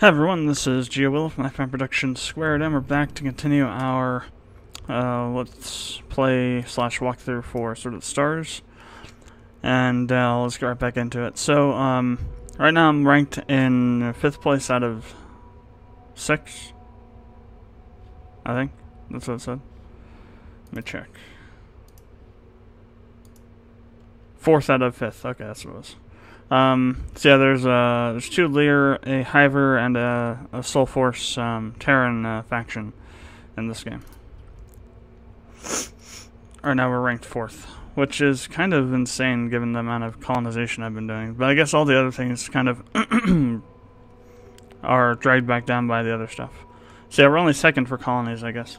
Hi everyone, this is GeoWillow from Productions², and we're back to continue our let's play / walkthrough for Sword of the Stars. And let's get right back into it. So, right now I'm ranked in 5th place out of 6. I think. That's what it said. Let me check. 4th out of 5th. Okay, that's what it was. So yeah, there's 2 Lear, a Hiver, and a Soul Force Terran faction in this game. Right now we're ranked 4th, which is kind of insane given the amount of colonization I've been doing. But I guess all the other things kind of are dragged back down by the other stuff. So yeah, we're only 2nd for colonies, I guess.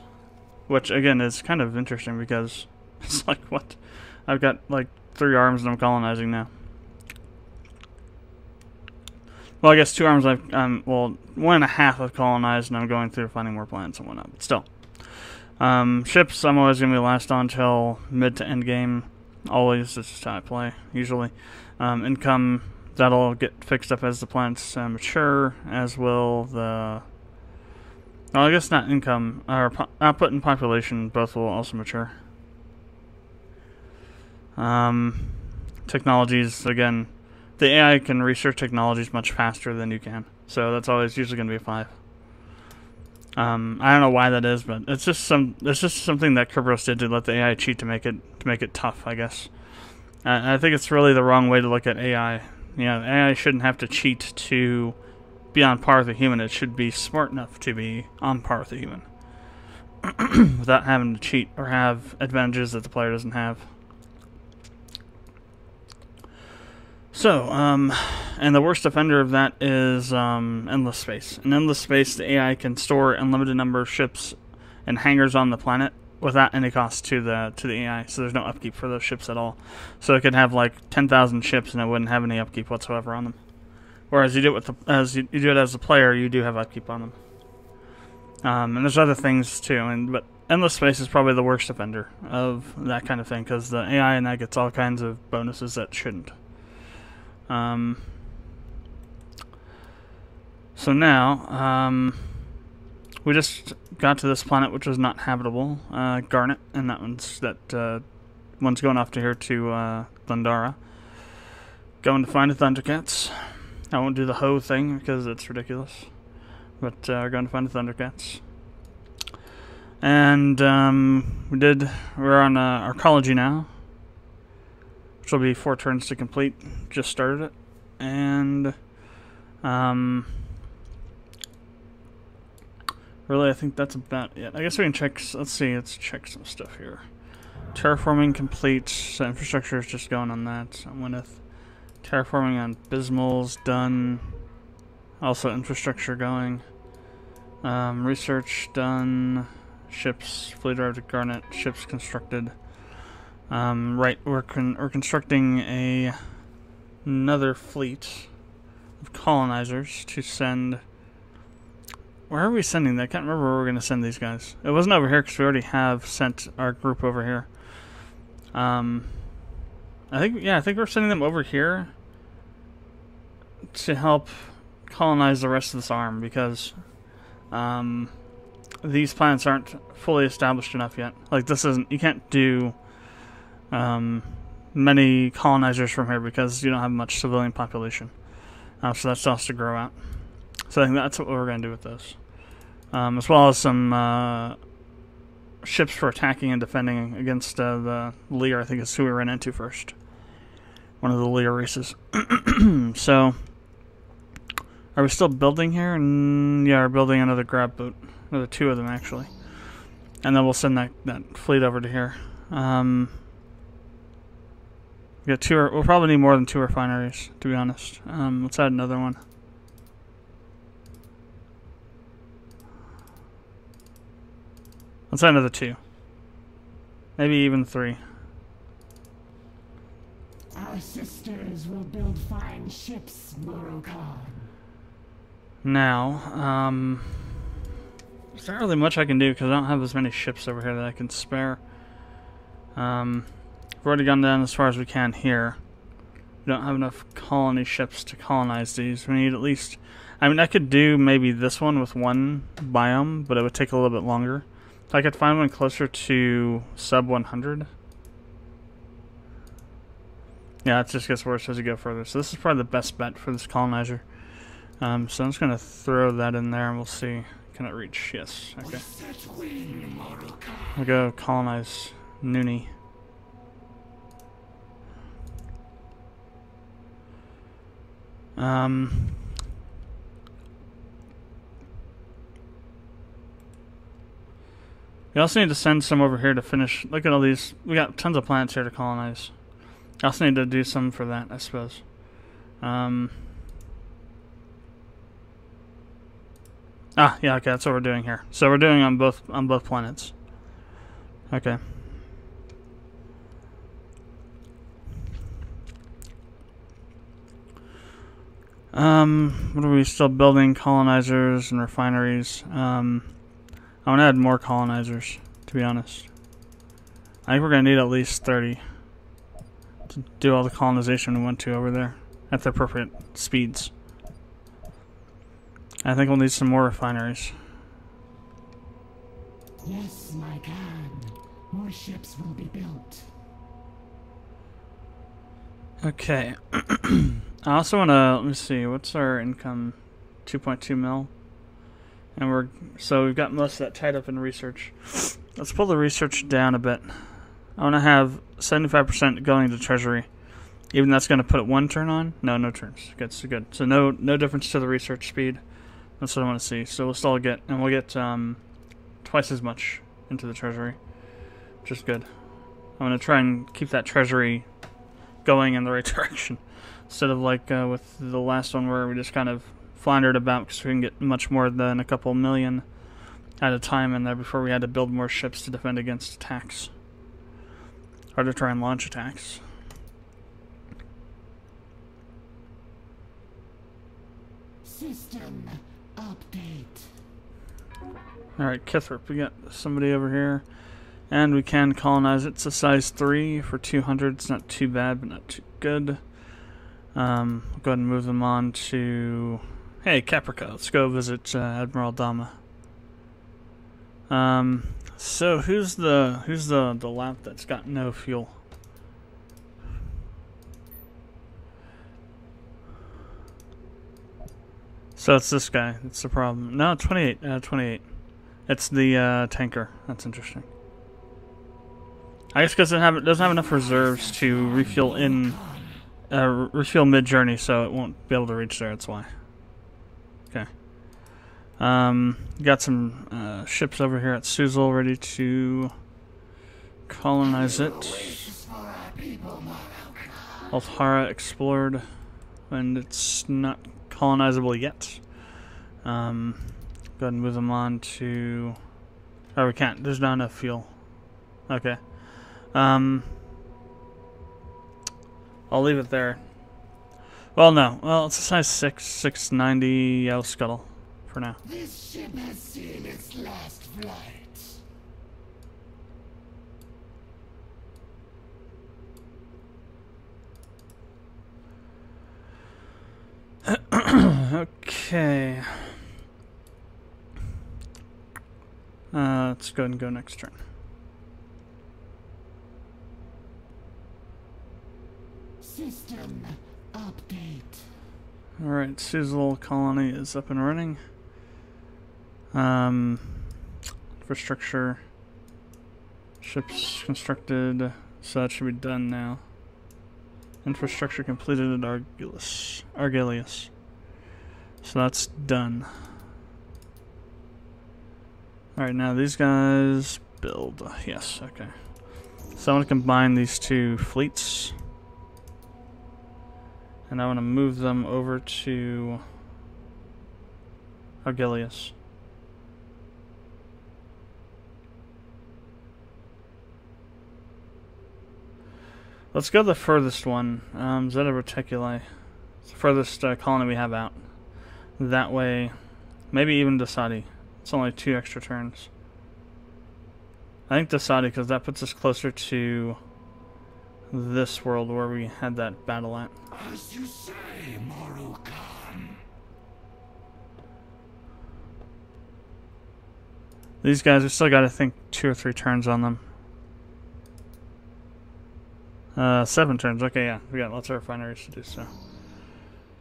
Which, again, is kind of interesting because it's like, what? I've got like 3 arms and I'm colonizing now. Well, I guess 2 arms well, 1.5 I've colonized, and I'm going through finding more planets and whatnot, but still. Ships, I'm always going to be last on until mid to end game. Always, that's just how I play, usually. Income, that'll get fixed up as the planets mature, as will the... Well, I guess not income, or output and population, both will also mature. Technologies, again... The AI can research technologies much faster than you can, so that's always usually going to be a 5. I don't know why that is, but it's just something that Kerberos did to let the AI cheat to make it tough, I guess. I think it's really the wrong way to look at AI. You know, AI shouldn't have to cheat to be on par with a human. It should be smart enough to be on par with a human, without having to cheat or have advantages that the player doesn't have. So, and the worst offender of that is endless space. In endless space, the AI can store an unlimited number of ships and hangars on the planet without any cost to the AI. So there's no upkeep for those ships at all. So it could have like 10,000 ships and it wouldn't have any upkeep whatsoever on them. Whereas you do it with as a player, you do have upkeep on them. And there's other things too. But endless space is probably the worst offender of that kind of thing because the AI in that gets all kinds of bonuses that shouldn't. So now, we just got to this planet which was not habitable, Garnet, and that one's going off to here to, Thundara. Going to find the Thundercats. I won't do the hoe thing because it's ridiculous, but, we're going to find the Thundercats. And, we're on, Arcology now, which will be 4 turns to complete. Just started it. And, really, I think that's about it. I guess we can check, let's check some stuff here. Terraforming complete, so infrastructure is just going on that. So Winneth. Terraforming on Bismal's done. Also infrastructure going. Research done. Ships, fleet arrived at Garnet, ships constructed. Right, we're constructing another fleet of colonizers to send. Where are we sending that? I can't remember where we're going to send these guys. It wasn't over here because we already have sent our group over here. I think we're sending them over here to help colonize the rest of this arm because these planets aren't fully established enough yet. Like this isn't. You can't do many colonizers from here because you don't have much civilian population. So that still has to grow out. So I think that's what we're going to do with this. As well as some ships for attacking and defending against the Lear, I think is who we ran into first. One of the Lear races. So, are we still building here? Yeah, we're building another grab boat. Another 2 of them, actually. And then we'll send that fleet over to here. We got 2. We'll probably need more than 2 refineries, to be honest. Let's add another one. Let's add another 2. Maybe even 3. Our sisters will build fine ships, Morrigi. Now, there's not really much I can do because I don't have as many ships over here that I can spare. We've already gone down as far as we can here. We don't have enough colony ships to colonize these. We need at least I mean, I could do maybe this one with one biome, but it would take a little bit longer. If I could find one closer to sub 100. Yeah, it just gets worse as you go further. So this is probably the best bet for this colonizer. So I'm just going to throw that in there and we'll see. Can it reach? Yes. Okay. I'll go colonize Noonie. We also need to send some over here to finish. Look at all these. We got tons of planets here to colonize. I also need to do some for that, I suppose. Yeah, okay, that's what we're doing here. So we're doing on both planets. Okay. What are we still building? Colonizers and refineries. I want to add more colonizers, to be honest. I think we're going to need at least 30 to do all the colonization we want to over there at the appropriate speeds. I think we'll need some more refineries. Yes, my god. More ships will be built. Okay. I also want to, let me see, what's our income? 2.2 mil. And we've got most of that tied up in research. Let's pull the research down a bit. I want to have 75% going to treasury. Even that's going to put it one turn on? No turns. Good, so good. So no difference to the research speed. That's what I want to see. So we'll still get, and we'll get twice as much into the treasury, which is good. I'm going to try and keep that treasury going in the right direction, instead of like with the last one where we just kind of floundered about because we didn't get much more than a couple million at a time in there before we had to build more ships to defend against attacks, or to try and launch attacks. System update. Alright, Kithrop, we got somebody over here. And we can colonize it. It's a size 3 for 200. It's not too bad, but not too good. We'll go ahead and move them on to... Hey, Caprica. Let's go visit Admiral Dama. So who's the lap that's got no fuel? So it's this guy. That's the problem. No, 28. 28. It's the tanker. That's interesting. I guess because it doesn't have enough reserves to refuel refuel mid-journey, so it won't be able to reach there. That's why. Okay. Got some ships over here at Suzal ready to colonize it. Althara explored, and it's not colonizable yet. Go ahead and move them on to... Oh, we can't. There's not enough fuel. Okay. I'll leave it there. Well, no. Well, it's a size 6, 690. Yeah, I'll scuttle for now. This ship has seen its last flight. Okay. Let's go ahead and go next turn. System update. Alright, Suzal colony is up and running. Infrastructure. Ships constructed. So that should be done now. Infrastructure completed at Argelius. So that's done. Alright, now these guys build. Yes, okay. So I want to combine these two fleets. And I want to move them over to Argelius. Let's go to the furthest one, Zeta Reticuli. It's the furthest colony we have out. That way, maybe even Dasadi. It's only 2 extra turns. I think Dasadi, because that puts us closer to this world where we had that battle at. As you say, Morrigi. These guys, we still got to think 2 or 3 turns on them. 7 turns. Okay, yeah. We got lots of refineries to do, so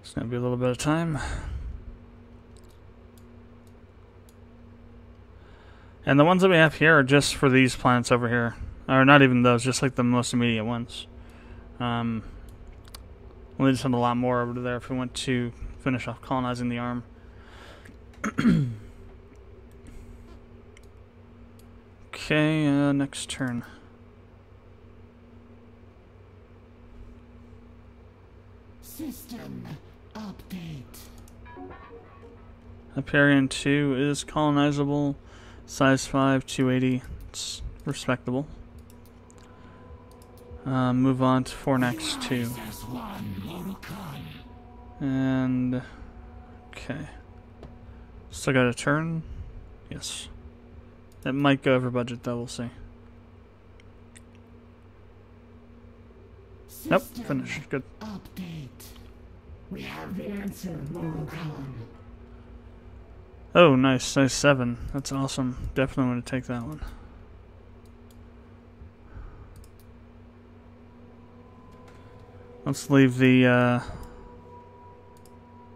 it's going to be a little bit of time. And the ones that we have here are just for these planets over here. Or not even those, just like the most immediate ones. We just have a lot more over there if we want to finish off colonizing the arm. Okay, next turn. System update. Hyperion 2 is colonizable. Size 5, 280. It's respectable. Move on to Fornax 2. And... okay. Still got a turn? Yes. It might go over budget though, we'll see. Nope, finished. Good. Update. We have the answer, Morrigi. Oh, nice. Size 7. That's awesome. Definitely want to take that one. Let's leave the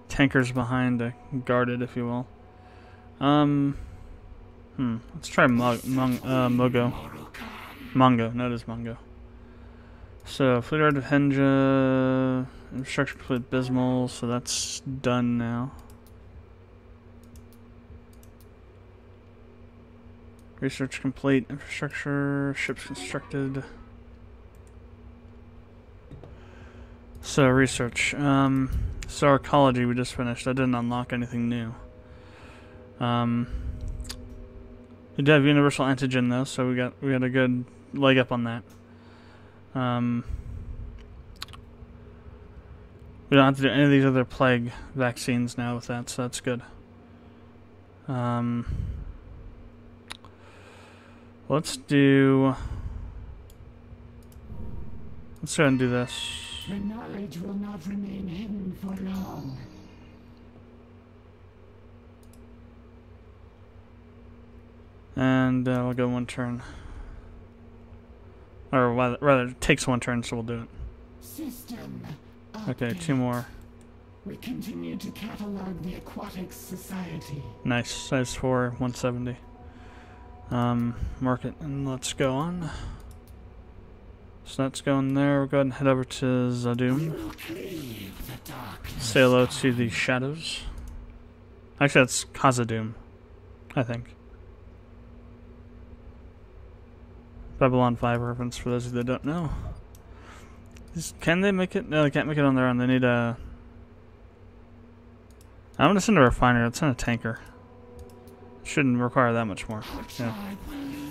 tankers behind to guard it, if you will. Let's try Mogo. Mongo. No, it is Mongo. So, Fleet Guard of Henja, infrastructure complete abysmal, so that's done now. Research complete, infrastructure, ships constructed. So, research. So, ecology we just finished. That didn't unlock anything new. We do have universal antigen though, so we got a good leg up on that. We don't have to do any of these other plague vaccines now with that, so that's good. Let's go ahead and do this. The knowledge will not remain hidden for long. And we'll go 1 turn. Or rather, it takes 1 turn, so we'll do it. System okay, update. 2 more. We continue to catalog the Aquatics Society. Nice. Size 4, 170. Mark it, and let's go on. So that's going there. We'll go ahead and head over to Zadum. Say hello to the shadows. Actually, that's Khazad-dûm, I think. Babylon 5 reference for those of you that don't know. Can they make it? No, they can't make it on their own. They need a... I'm gonna send a refiner. Let's send a tanker. Shouldn't require that much more. Yeah.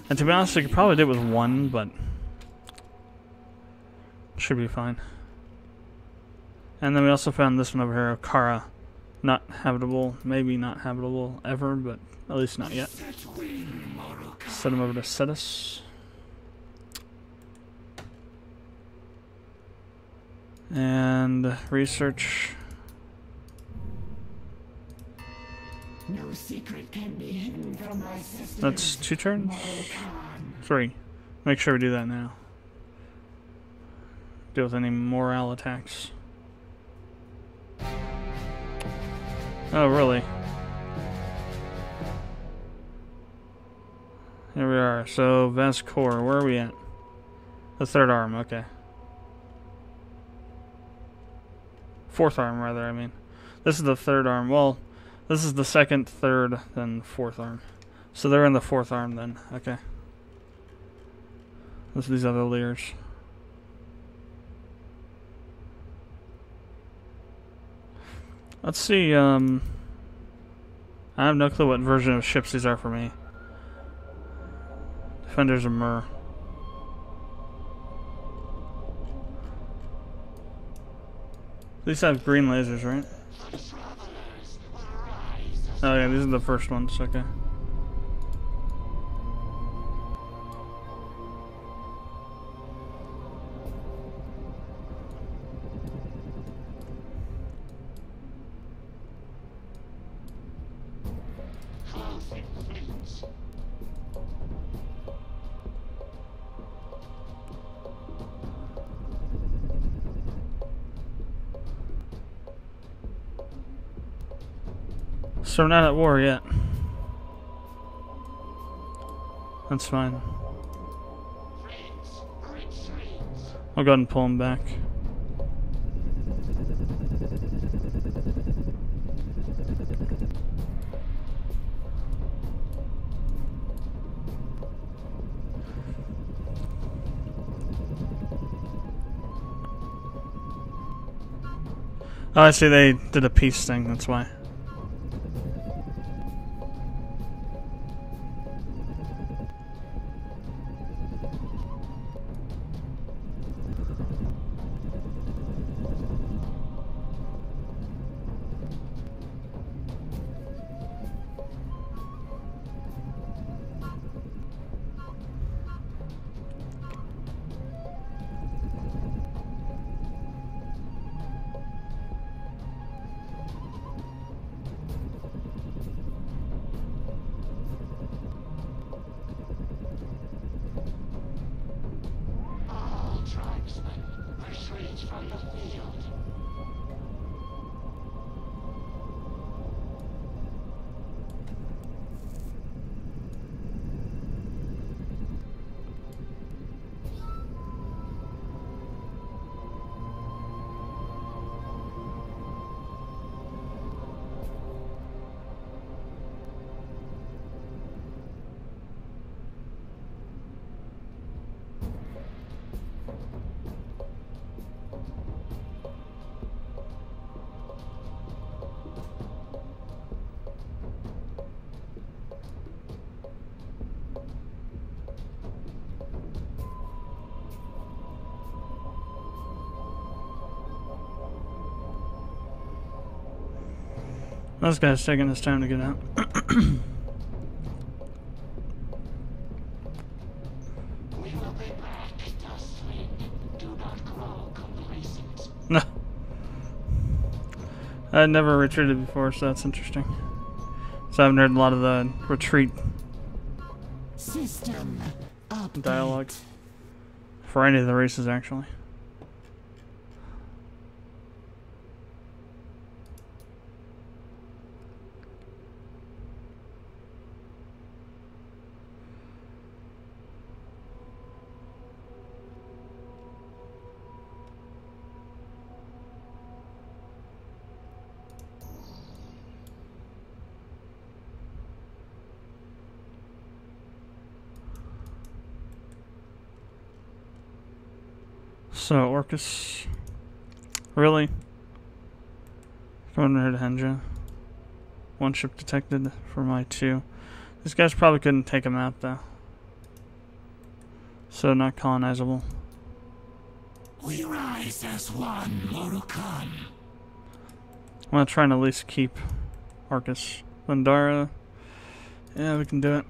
And to be honest, we could probably do it with 1, but... should be fine. And then we also found this one over here, Okara. Not habitable. Maybe not habitable ever, but at least not yet. Send him over to Cetus. And research. No secret can be hidden from my sisters. That's 2 turns? 3. Make sure we do that now. Deal with any morale attacks. Oh, really? Here we are. So, Vascor, where are we at? The 3rd arm, okay. 4th arm, rather, I mean. This is the 3rd arm. Well, this is the 2nd, 3rd, then 4th arm. So they're in the 4th arm then, okay. Those are these other leaders. Let's see, I have no clue what version of ships these are for me. Defenders of Mur. These have green lasers, right? Oh yeah, these are the first ones, okay. So we're not at war yet. That's fine. I'll go ahead and pull him back. Oh, I see they did a peace thing, that's why. This guy's taking his time to get out. We will be back, Dustling. Do not grow complacent. No. I'd never retreated before, so that's interesting. So I haven't heard a lot of the retreat System update. dialogue for any of the races, actually. So, Orcus. Really? Going here to Henja. One ship detected for my 2. These guys probably couldn't take him out, though. So, not colonizable. We rise as one, Morrigi. I'm gonna try and at least keep Orcus. Lindara. Yeah, we can do it.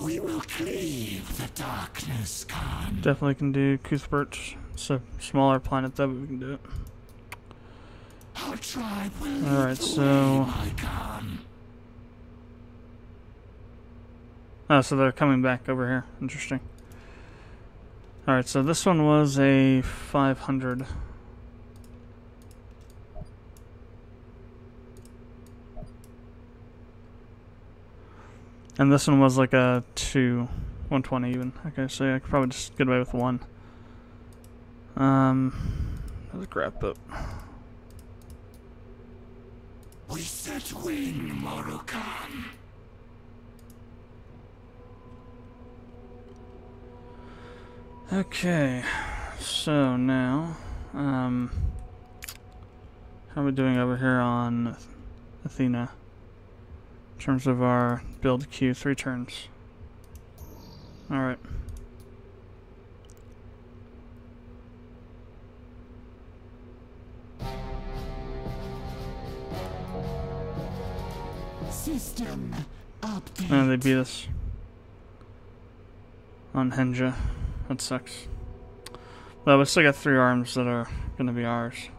We will cleave the darkness, Khan. Definitely can do Cuthbert. It's a smaller planet, though, but we can do it. Our tribe will Alright, lead the so... way, my Khan. Oh, so they're coming back over here. Interesting. Alright, so this one was a 500. And this one was like a 120 even. Okay, so yeah, I could probably just get away with 1. Let's grab up. We set wing, Morrigi. Okay, so now, how are we doing over here on Athena? In terms of our build queue, 3 turns. Alright. System update. And they beat us on Henja. That sucks. But we still got 3 arms that are gonna be ours.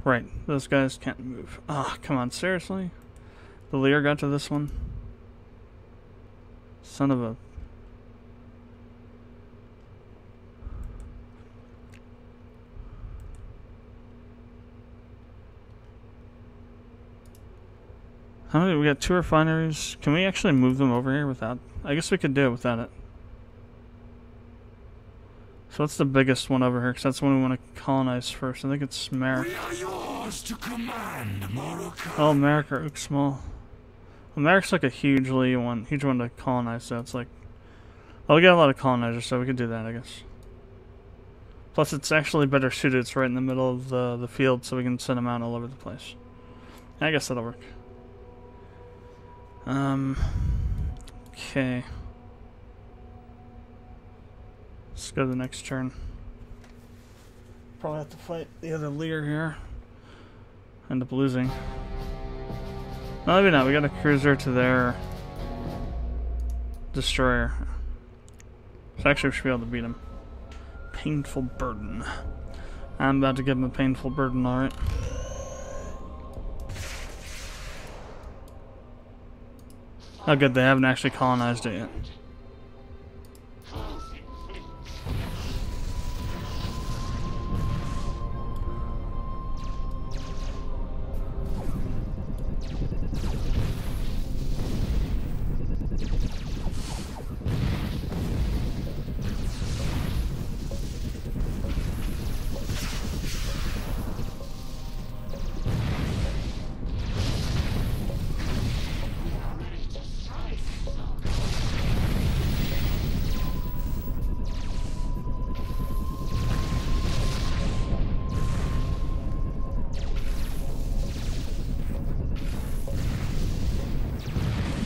Right, those guys can't move. Ah, come on, seriously? The leader got to this one? Son of a... How many? We got 2 refineries. Can we actually move them over here without? I guess we could do it without it. So what's the biggest one over here? Because that's the one we want to colonize first. I think it's Merrick. We are yours to command, Morrigi. Oh, Merrick or Uxmal. Well, Merrick's like a huge one to colonize. So it's like, well, we got a lot of colonizers, so we could do that, I guess. Plus, it's actually better suited. It's right in the middle of the field, so we can send them out all over the place. I guess that'll work. Okay. Let's go to the next turn. Probably have to fight the other leader here. End up losing. No, maybe not. We got a cruiser to their destroyer. So actually we should be able to beat him. Painful burden. I'm about to give him a painful burden, alright. Oh good, they haven't actually colonized it yet.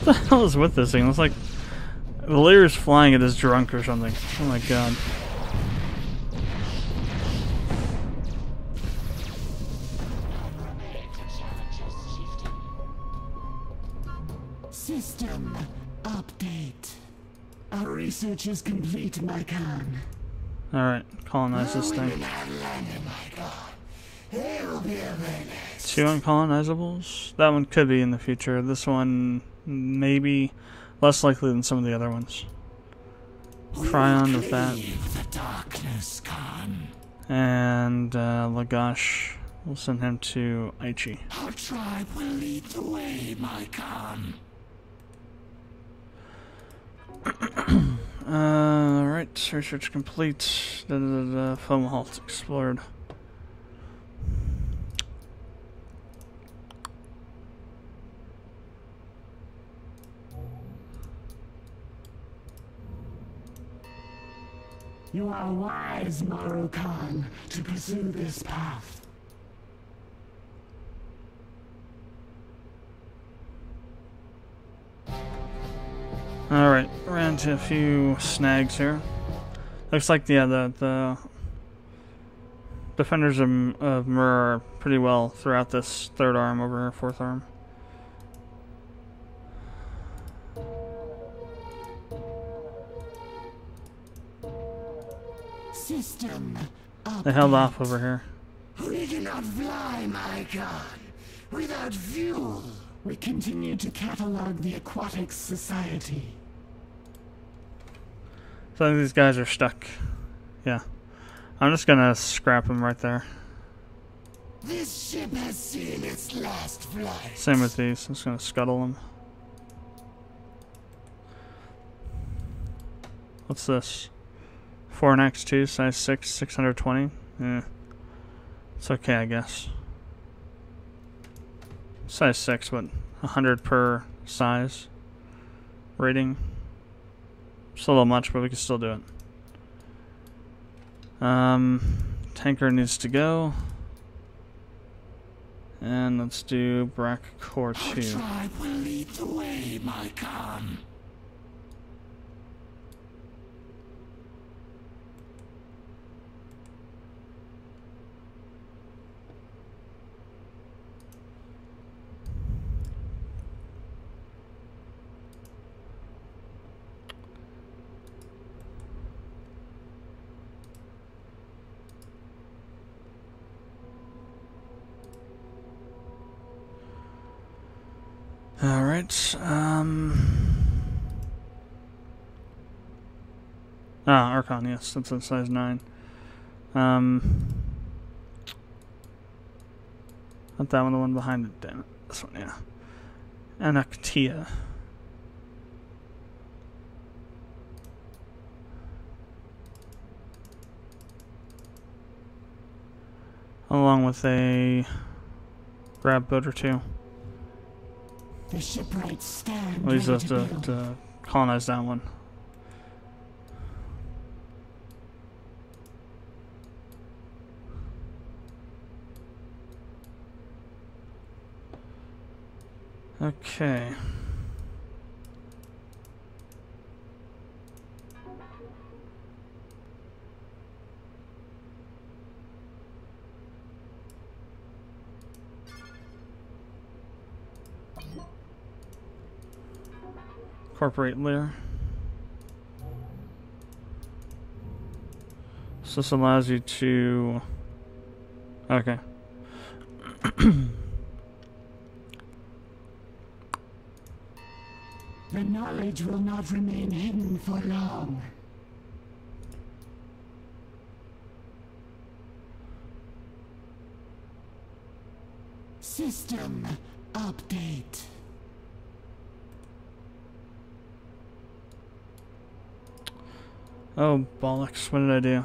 What the hell is with this thing? It's like the leader's flying it is drunk or something. Oh my god. System update. Our research is complete, my Khan. Alright, colonize this thing. 2 uncolonizables? That one could be in the future. This one maybe less likely than some of the other ones. Tryon with that. And Lagash, we'll send him to Aichi. Our tribe will lead the way, my Khan. Alright, research complete. Foam halt explored. You are wise, Morrigi, to pursue this path. Alright, ran into a few snags here. Looks like the defenders of Mur are pretty well throughout this 3rd arm over here, 4th arm. System update. They held off over here. We cannot fly, my God, without fuel. We continue to catalog the Aquatics Society. So I think these guys are stuck. Yeah. I'm just gonna scrap them right there. This ship has seen its last flight. Same with these. I'm just gonna scuttle them. What's this? 4 and X2, size 6, 620. It's okay, I guess. Size 6, what? 100 per size rating. It's a little much, but we can still do it. Tanker needs to go. And let's do Brack Core 2. Our tribe will lead the way, my Khan. Alright, Archon, yes, that's a size 9. Not that one, the one behind it, damn it. This one, yeah. Anactia. Along with a grab boat or two. The shipwrights stand Leads ready us to build. to colonize that one. Okay. Incorporate layer. So this allows you to... Okay. The knowledge will not remain hidden for long. System update. Oh, bollocks. What did I do?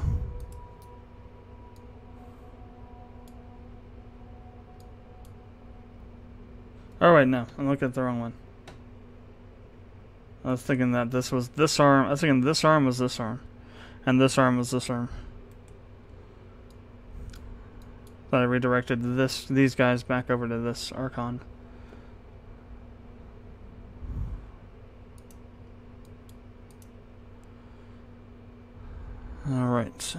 Oh, wait, no. I'm looking at the wrong one. I was thinking that this was this arm. I was thinking this arm was this arm. And this arm was this arm. But I redirected these guys back over to this Archon. Alright,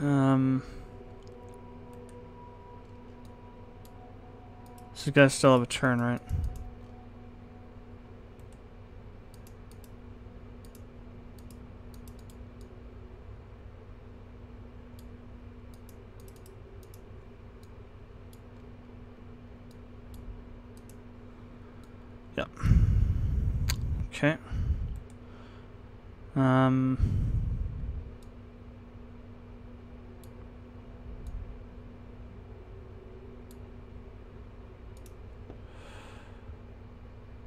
these guys still have a turn, right? Yep. Okay.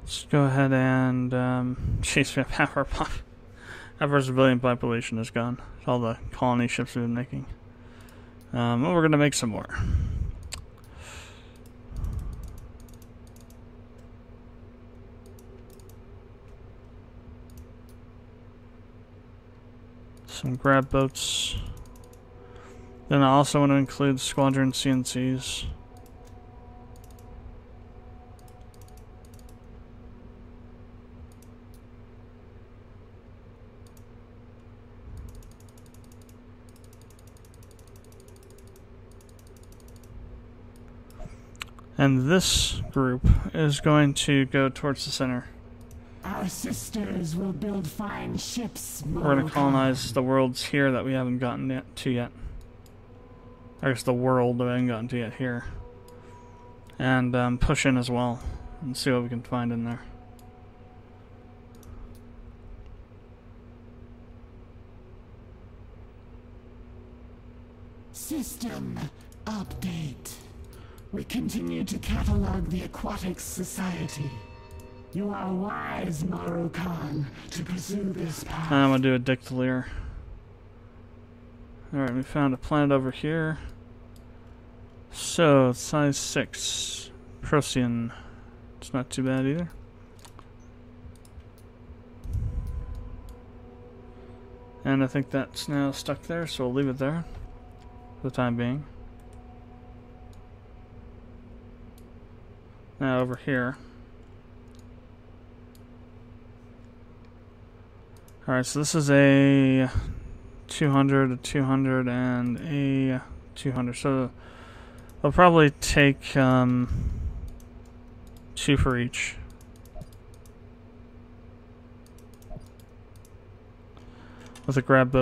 Let's go ahead and chase my power pop. Our civilian population is gone. All the colony ships we've been making. Well, we're gonna make some more. Some grab boats. Then I also want to include squadron CNCs. And this group is going to go towards the center. Our sisters will build fine ships. We're going to colonize the worlds here that we haven't gotten to yet. I guess the world that we haven't gotten to yet here. And push in as well and see what we can find in there. System update. We continue to catalog the Aquatics Society. You are wise, Marukan, to pursue this path. I'm going to do a dictalier. Alright, we found a planet over here. So, size 6. Procyon. It's not too bad either. And I think that's now stuck there, so we'll leave it there for the time being. Now over here. Alright, so this is a 200, a 200, and a 200. So I'll probably take 2 for each. With a grab boat.